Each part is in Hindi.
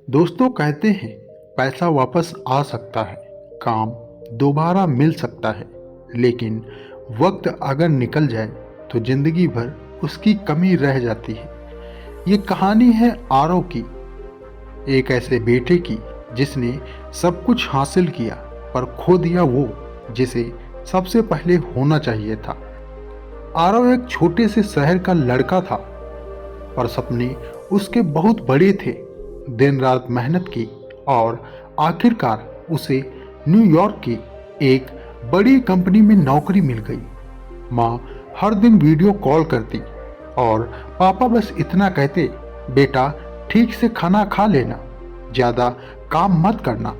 दोस्तों कहते हैं पैसा वापस आ सकता है, काम दोबारा मिल सकता है, लेकिन वक्त अगर निकल जाए तो जिंदगी भर उसकी कमी रह जाती है। ये कहानी है आरव की, एक ऐसे बेटे की जिसने सब कुछ हासिल किया पर खो दिया वो जिसे सबसे पहले होना चाहिए था। आरव एक छोटे से शहर का लड़का था, पर सपने उसके बहुत बड़े थे। दिन रात मेहनत की और आखिरकार उसे न्यूयॉर्क की एक बड़ी कंपनी में नौकरी मिल गई। माँ हर दिन वीडियो कॉल करती और पापा बस इतना कहते, बेटा ठीक से खाना खा लेना, ज़्यादा काम मत करना।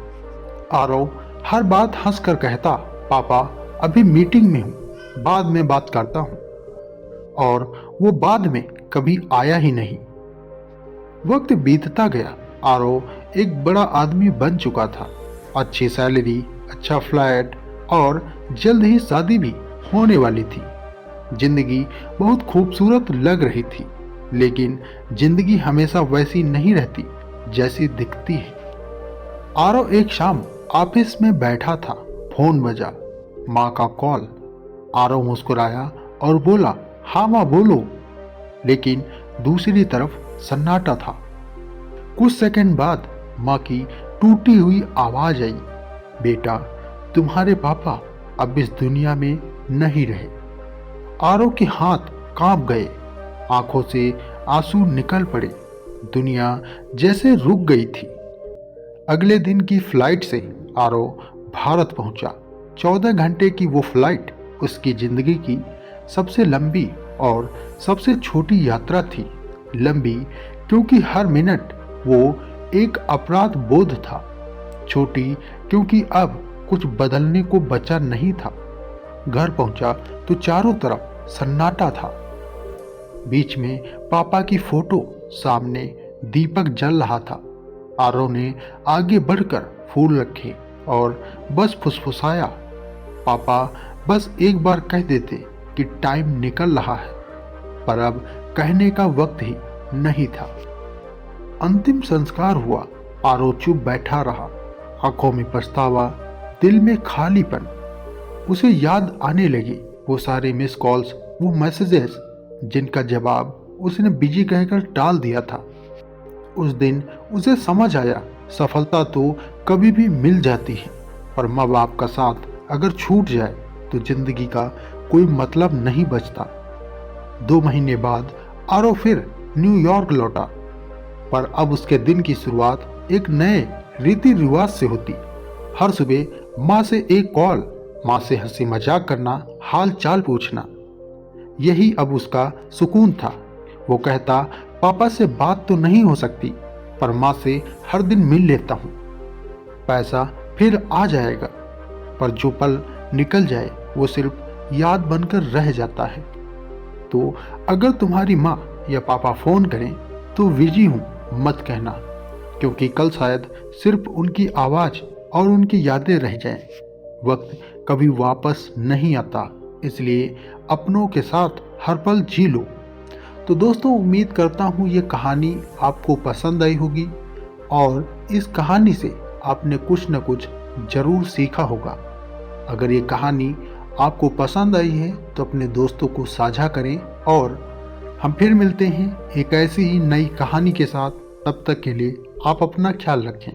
आरव हर बात हंसकर कहता, पापा अभी मीटिंग में हूँ, बाद में बात करता हूँ। और वो बाद में कभी आया ही नहीं। वक्त बीतता गया, आरव एक बड़ा आदमी बन चुका था। अच्छी सैलरी, अच्छा फ्लैट और जल्द ही शादी भी होने वाली थी। जिंदगी बहुत खूबसूरत लग रही थी, लेकिन जिंदगी हमेशा वैसी नहीं रहती जैसी दिखती है। आरव एक शाम ऑफिस में बैठा था, फोन बजा, माँ का कॉल। आरव मुस्कुराया और बोला, हाँ माँ बोलो। लेकिन दूसरी तरफ सन्नाटा था। कुछ सेकंड बाद माँ की टूटी हुई आवाज आई, बेटा तुम्हारे पापा अब इस दुनिया में नहीं रहे। आरव के हाथ कांप गए, आंखों से आंसू निकल पड़े। दुनिया जैसे रुक गई थी। अगले दिन की फ्लाइट से आरव भारत पहुंचा। 14 घंटे की वो फ्लाइट उसकी जिंदगी की सबसे लंबी और सबसे छोटी यात्रा थी। लंबी क्योंकि हर मिनट वो एक अपराध बोध था, छोटी क्योंकि अब कुछ बदलने को बचा नहीं था। घर पहुंचा तो चारों तरफ सन्नाटा था। बीच में पापा की फोटो, सामने दीपक जल रहा था। आरव ने आगे बढ़कर फूल रखे और बस फुसफुसाया, पापा बस एक बार कह देते कि टाइम निकल रहा है। पर अब कहने का वक्त ही नहीं था। अंतिम संस्कार हुआ। आरव चुप बैठा रहा, आंखों में पछतावा, दिल में खालीपन। उसे याद आने लगी वो सारे मिस कॉल्स, वो मैसेजेस जिनका जवाब उसने बिजी कहकर टाल दिया था। उस दिन उसे समझ आया, सफलता तो कभी भी मिल जाती है, पर माँ बाप का साथ अगर छूट जाए तो जिंदगी का कोई मतलब नहीं बचता। 2 महीने बाद आरव फिर न्यूयॉर्क लौटा, पर अब उसके दिन की शुरुआत एक नए रीति रिवाज से होती। हर सुबह माँ से एक कॉल, माँ से हंसी मजाक करना, हाल चाल पूछना, यही अब उसका सुकून था। वो कहता, पापा से बात तो नहीं हो सकती, पर माँ से हर दिन मिल लेता हूँ। पैसा फिर आ जाएगा, पर जो पल निकल जाए वो सिर्फ याद बनकर रह जाता है। तो अगर तुम्हारी माँ या पापा फोन करें तो बिजी हूँ मत कहना, क्योंकि कल शायद सिर्फ उनकी आवाज़ और उनकी यादें रह जाएं। वक्त कभी वापस नहीं आता, इसलिए अपनों के साथ हर पल जी लो। तो दोस्तों, उम्मीद करता हूँ ये कहानी आपको पसंद आई होगी और इस कहानी से आपने कुछ न कुछ ज़रूर सीखा होगा। अगर ये कहानी आपको पसंद आई है तो अपने दोस्तों को साझा करें और हम फिर मिलते हैं एक ऐसी ही नई कहानी के साथ। तब तक के लिए आप अपना ख्याल रखें।